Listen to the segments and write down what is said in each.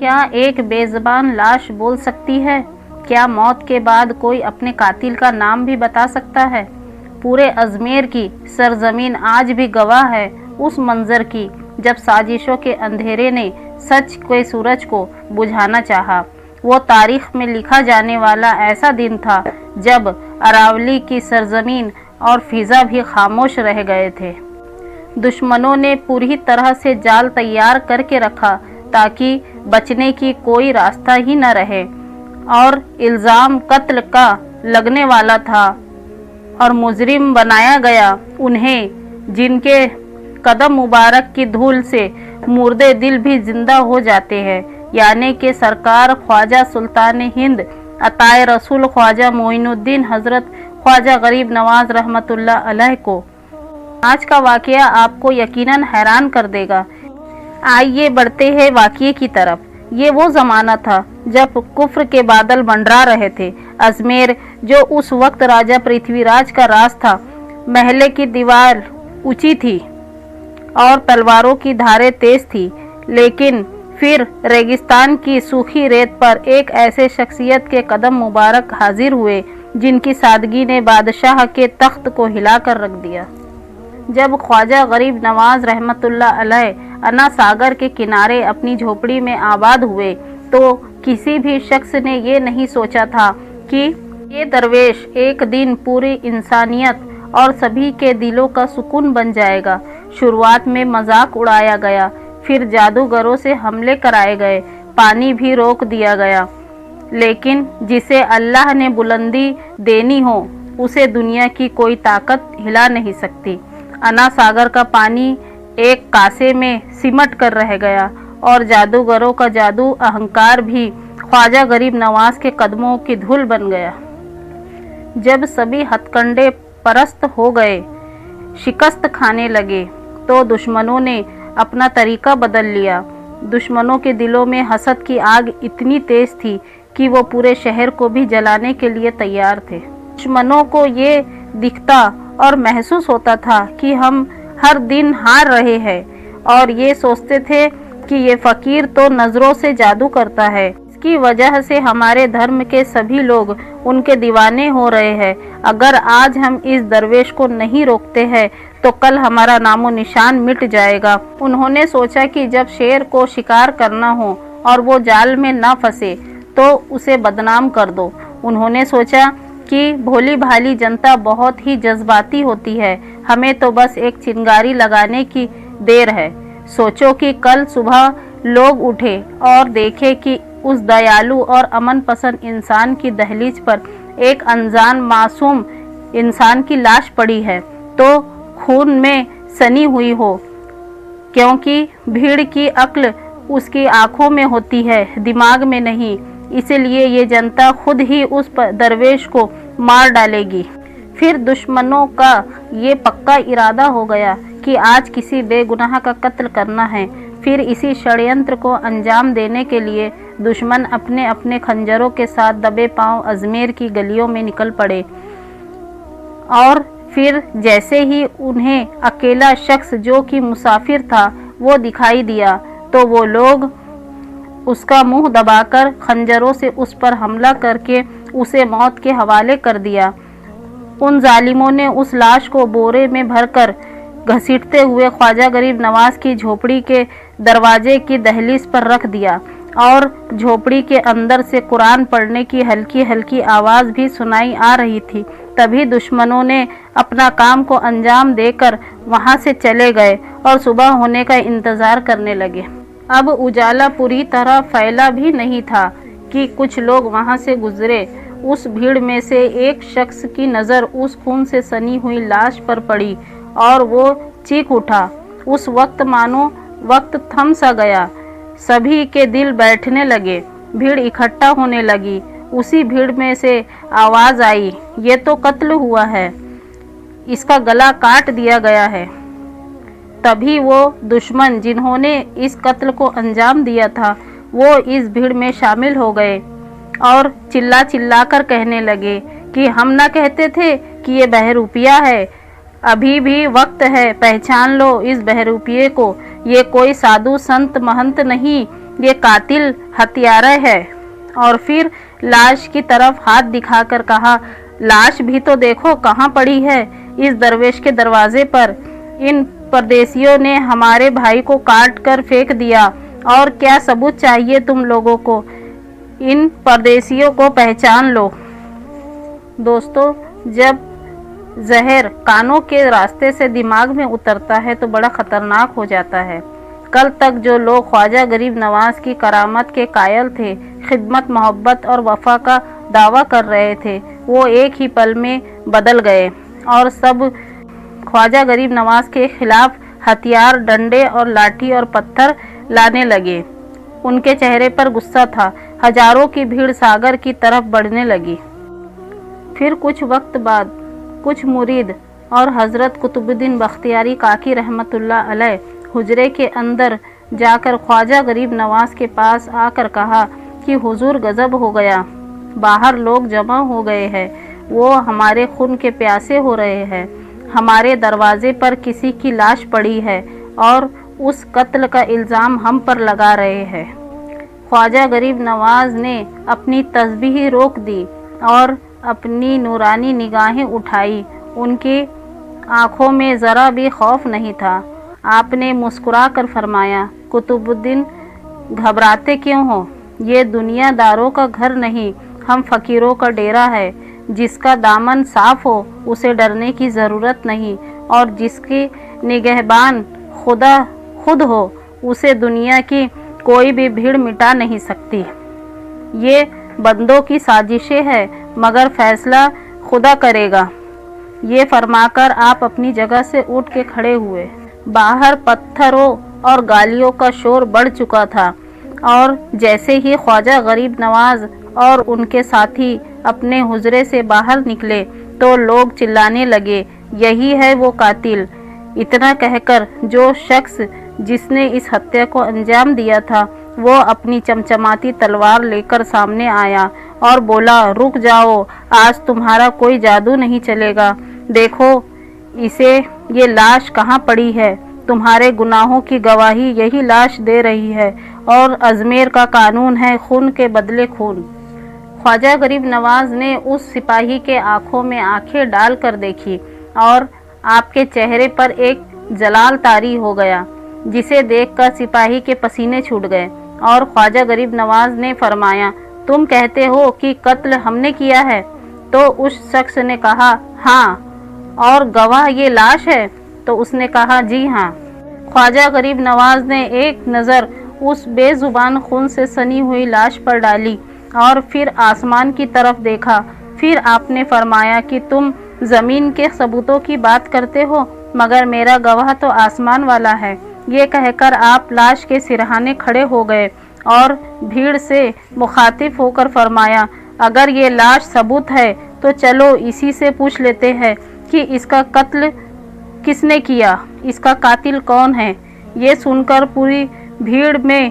کیا ایک بے زبان لاش بول سکتی ہے؟ کیا موت کے بعد کوئی اپنے قاتل کا نام بھی بتا سکتا ہے؟ پورے ازمیر کی سرزمین آج بھی گواہ ہے اس منظر کی جب سازشوں کے اندھیرے نے سچ کے سورج کو بجھانا چاہا۔ وہ تاریخ میں لکھا جانے والا ایسا دن تھا جب اراولی کی سرزمین اور فضا بھی خاموش رہ گئے تھے۔ دشمنوں نے پوری طرح سے جال تیار کر کے رکھا تاکہ بچنے کی کوئی راستہ ہی نہ رہے، اور الزام قتل کا لگنے والا تھا اور مجرم بنایا گیا انہیں جن کے قدم مبارک کی دھول سے مردے دل بھی زندہ ہو جاتے ہیں، یعنی کہ سرکار خواجہ سلطان ہند عطائے رسول خواجہ معین الدین حضرت خواجہ غریب نواز رحمۃ اللہ علیہ کو۔ آج کا واقعہ آپ کو یقیناً حیران کر دے گا۔ آئیے بڑھتے ہیں واقعے کی طرف۔ یہ وہ زمانہ تھا جب کفر کے بادل منڈرا رہے تھے۔ ازمیر جو اس وقت راجہ پرتھوی راج کا راز تھا، محلے کی دیوار اونچی تھی اور تلواروں کی دھاریں تیز تھی، لیکن پھر ریگستان کی سوکھی ریت پر ایک ایسے شخصیت کے قدم مبارک حاضر ہوئے جن کی سادگی نے بادشاہ کے تخت کو ہلا کر رکھ دیا۔ جب خواجہ غریب نواز رحمۃ اللہ علیہ انا ساگر کے کنارے اپنی جھوپڑی میں آباد ہوئے تو کسی بھی شخص نے یہ نہیں سوچا تھا کہ یہ درویش ایک دن پوری انسانیت اور سبھی کے دلوں کا سکون بن جائے گا۔ شروعات میں مذاق اڑایا گیا، پھر جادوگروں سے حملے کرائے گئے، پانی بھی روک دیا گیا، لیکن جسے اللہ نے بلندی دینی ہو اسے دنیا کی کوئی طاقت ہلا نہیں سکتی۔ انا ساگر کا پانی ایک کاسے میں سمٹ کر رہ گیا اور جادوگروں کا جادو اہنکار بھی خواجہ غریب نواز کے قدموں کی دھول بن گیا۔ جب سبھی ہتھ کنڈے پرست ہو گئے، شکست کھانے لگے، تو دشمنوں نے اپنا طریقہ بدل لیا۔ دشمنوں کے دلوں میں حسد کی آگ اتنی تیز تھی کہ وہ پورے شہر کو بھی جلانے کے لیے تیار تھے۔ دشمنوں کو یہ دکھتا اور محسوس ہوتا تھا کہ ہم ہر دن ہار رہے ہیں، اور یہ سوچتے تھے کہ یہ فقیر تو نظروں سے جادو کرتا ہے، اس کی وجہ سے ہمارے دھرم کے سبھی لوگ ان کے دیوانے ہو رہے ہیں۔ اگر آج ہم اس درویش کو نہیں روکتے ہیں تو کل ہمارا نام و نشان مٹ جائے گا۔ انہوں نے سوچا کہ جب شیر کو شکار کرنا ہو اور وہ جال میں نہ پھنسے تو اسے بدنام کر دو۔ انہوں نے سوچا کہ بھولی بھالی جنتا بہت ہی جذباتی ہوتی ہے، ہمیں تو بس ایک چنگاری لگانے کی دیر ہے۔ سوچو کہ کل صبح لوگ اٹھے اور دیکھے کہ اس دیالو اور امن پسند انسان کی دہلیز پر ایک انجان معصوم انسان کی لاش پڑی ہے، تو خون میں سنی ہوئی ہو، کیونکہ بھیڑ کی عقل اس کی آنکھوں میں ہوتی ہے، دماغ میں نہیں، اس لیے یہ جنتا خود ہی اس درویش کو مار ڈالے گی۔ پھر دشمنوں کا یہ پکا ارادہ ہو گیا کہ آج کسی بے گناہ کا قتل کرنا ہے۔ پھر اسی شڑینتر کو انجام دینے کے لیے دشمن اپنے اپنے خنجروں کے ساتھ دبے پاؤں ازمیر کی گلیوں میں نکل پڑے، اور پھر جیسے ہی انہیں اکیلا شخص جو کہ مسافر تھا وہ دکھائی دیا تو وہ لوگ اس کا منہ دبا کر خنجروں سے اس پر حملہ کر کے اسے موت کے حوالے کر دیا۔ ان ظالموں نے اس لاش کو بورے میں بھر کر گھسیٹتے ہوئے خواجہ غریب نواز کی جھوپڑی کے دروازے کی دہلیز پر رکھ دیا، اور جھوپڑی کے اندر سے قرآن پڑھنے کی ہلکی ہلکی آواز بھی سنائی آ رہی تھی۔ تبھی دشمنوں نے اپنا کام کو انجام دے کر وہاں سے چلے گئے اور صبح ہونے کا انتظار کرنے لگے۔ اب اجالا پوری طرح پھیلا بھی نہیں تھا کہ کچھ لوگ وہاں سے گزرے۔ اس بھیڑ میں سے ایک شخص کی نظر اس خون سے سنی ہوئی لاش پر پڑی اور وہ چیخ اٹھا۔ اس وقت مانو وقت تھم سا گیا، سبھی کے دل بیٹھنے لگے، بھیڑ اکٹھا ہونے لگی۔ اسی بھیڑ میں سے آواز آئی، یہ تو قتل ہوا ہے، اس کا گلا کاٹ دیا گیا ہے۔ تبھی وہ دشمن جنہوں نے اس قتل کو انجام دیا تھا وہ اس بھیڑ میں شامل ہو گئے اور چلا چلا کر کہنے لگے کہ ہم نہ کہتے تھے کہ یہ بہروپیہ ہے، ابھی بھی وقت ہے، پہچان لو اس بہروپیے کو، یہ کوئی سادھو سنت مہنت نہیں، یہ قاتل ہتھیارہ ہے۔ اور پھر لاش کی طرف ہاتھ دکھا کر کہا، لاش بھی تو دیکھو کہاں پڑی ہے، اس درویش کے دروازے پر۔ ان پردیسیوں نے ہمارے بھائی کو کاٹ کر پھینک دیا، اور کیا ثبوت چاہیے تم لوگوں کو؟ ان پردیسیوں کو پہچان لو۔ دوستو، جب زہر کانوں کے راستے سے دماغ میں اترتا ہے تو بڑا خطرناک ہو جاتا ہے۔ کل تک جو لوگ خواجہ غریب نواز کی کرامت کے قائل تھے، خدمت، محبت اور وفا کا دعویٰ کر رہے تھے، وہ ایک ہی پل میں بدل گئے اور سب خواجہ غریب نواز کے خلاف ہتھیار، ڈنڈے اور لاٹھی اور پتھر لانے لگے۔ ان کے چہرے پر غصہ تھا۔ ہزاروں کی بھیڑ ساگر کی طرف بڑھنے لگی۔ پھر کچھ وقت بعد کچھ مرید اور حضرت قطب الدین بختیاری کاکی رحمت اللہ علیہ حجرے کے اندر جا کر خواجہ غریب نواز کے پاس آ کر کہا کہ حضور غضب ہو گیا، باہر لوگ جمع ہو گئے ہیں، وہ ہمارے خون کے پیاسے ہو رہے ہیں، ہمارے دروازے پر کسی کی لاش پڑی ہے اور اس قتل کا الزام ہم پر لگا رہے ہیں۔ خواجہ غریب نواز نے اپنی تسبیح روک دی اور اپنی نورانی نگاہیں اٹھائی۔ ان کی آنکھوں میں ذرا بھی خوف نہیں تھا۔ آپ نے مسکرا کر فرمایا، قطب الدین گھبراتے کیوں ہو؟ یہ دنیا داروں کا گھر نہیں، ہم فقیروں کا ڈیرا ہے۔ جس کا دامن صاف ہو اسے ڈرنے کی ضرورت نہیں، اور جس کی نگہبان خدا خود ہو اسے دنیا کی کوئی بھی بھیڑ مٹا نہیں سکتی۔ یہ بندوں کی سازشیں ہیں، مگر فیصلہ خدا کرے گا۔ یہ فرما کر آپ اپنی جگہ سے اٹھ کے کھڑے ہوئے۔ باہر پتھروں اور گالیوں کا شور بڑھ چکا تھا، اور جیسے ہی خواجہ غریب نواز اور ان کے ساتھی اپنے حجرے سے باہر نکلے تو لوگ چلانے لگے، یہی ہے وہ قاتل۔ اتنا کہہ کر جو شخص جس نے اس ہتیا کو انجام دیا تھا وہ اپنی چمچماتی تلوار لے کر سامنے آیا اور بولا، رک جاؤ، آج تمہارا کوئی جادو نہیں چلے گا۔ دیکھو اسے، یہ لاش کہاں پڑی ہے۔ تمہارے گناہوں کی گواہی یہی لاش دے رہی ہے، اور اجمیر کا قانون ہے خون کے بدلے خون۔ خواجہ غریب نواز نے اس سپاہی کے آنکھوں میں آنکھیں ڈال کر دیکھی، اور آپ کے چہرے پر ایک جلال طاری ہو گیا، جسے دیکھ کر سپاہی کے پسینے چھوٹ گئے، اور خواجہ غریب نواز نے فرمایا، تم کہتے ہو کہ قتل ہم نے کیا ہے؟ تو اس شخص نے کہا، ہاں۔ اور گواہ یہ لاش ہے؟ تو اس نے کہا، جی ہاں۔ خواجہ غریب نواز نے ایک نظر اس بے زبان خون سے سنی ہوئی لاش پر ڈالی اور پھر آسمان کی طرف دیکھا۔ پھر آپ نے فرمایا کہ تم زمین کے ثبوتوں کی بات کرتے ہو، مگر میرا گواہ تو آسمان والا ہے۔ یہ کہہ کر آپ لاش کے سرہانے کھڑے ہو گئے اور بھیڑ سے مخاطب ہو کر فرمایا، اگر یہ لاش ثبوت ہے تو چلو اسی سے پوچھ لیتے ہیں کہ اس کا قتل کس نے کیا، اس کا قاتل کون ہے۔ یہ سن کر پوری بھیڑ میں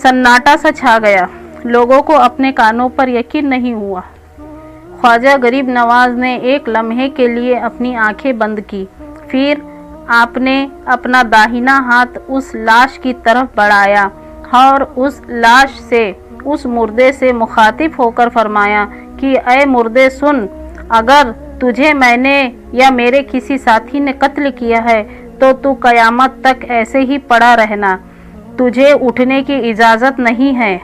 سناٹا سا چھا گیا۔ لوگوں کو اپنے کانوں پر یقین نہیں ہوا۔ خواجہ غریب نواز نے ایک لمحے کے لیے اپنی آنکھیں بند کی، پھر آپ نے اپنا داہنا ہاتھ اس لاش کی طرف بڑھایا اور اس لاش سے، اس مردے سے مخاطب ہو کر فرمایا کہ اے مردے سن، اگر تجھے میں نے یا میرے کسی ساتھی نے قتل کیا ہے تو قیامت تک ایسے ہی پڑا رہنا، تجھے اٹھنے کی اجازت نہیں ہے۔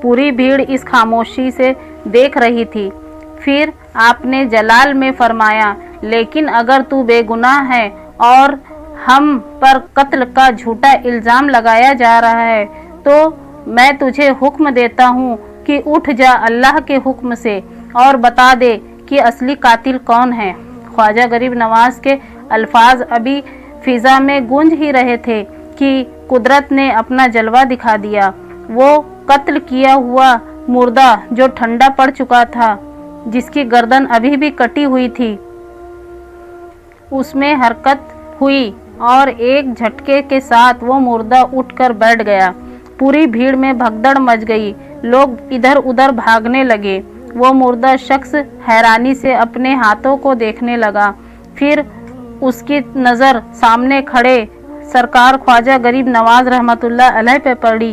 پوری بھیڑ اس خاموشی سے دیکھ رہی تھی۔ پھر آپ نے جلال میں فرمایا، لیکن اگر تو بے گناہ ہے اور ہم پر قتل کا جھوٹا الزام لگایا جا رہا ہے تو میں تجھے حکم دیتا ہوں کہ اٹھ جا اللہ کے حکم سے اور بتا دے کہ اصلی قاتل کون ہے۔ خواجہ غریب نواز کے الفاظ ابھی فضا میں گونج ہی رہے تھے کہ قدرت نے اپنا جلوہ دکھا دیا۔ وہ قتل کیا ہوا مردہ جو ٹھنڈا پڑ چکا تھا، جس کی گردن ابھی بھی کٹی ہوئی تھی، اس میں حرکت ہوئی اور ایک جھٹکے کے ساتھ وہ مردہ اٹھ کر بیٹھ گیا۔ پوری بھیڑ میں بھگدڑ مچ گئی، لوگ ادھر ادھر بھاگنے لگے۔ وہ مردہ شخص حیرانی سے اپنے ہاتھوں کو دیکھنے لگا، پھر اس کی نظر سامنے کھڑے سرکار خواجہ غریب نواز رحمت اللہ علیہ پہ پڑی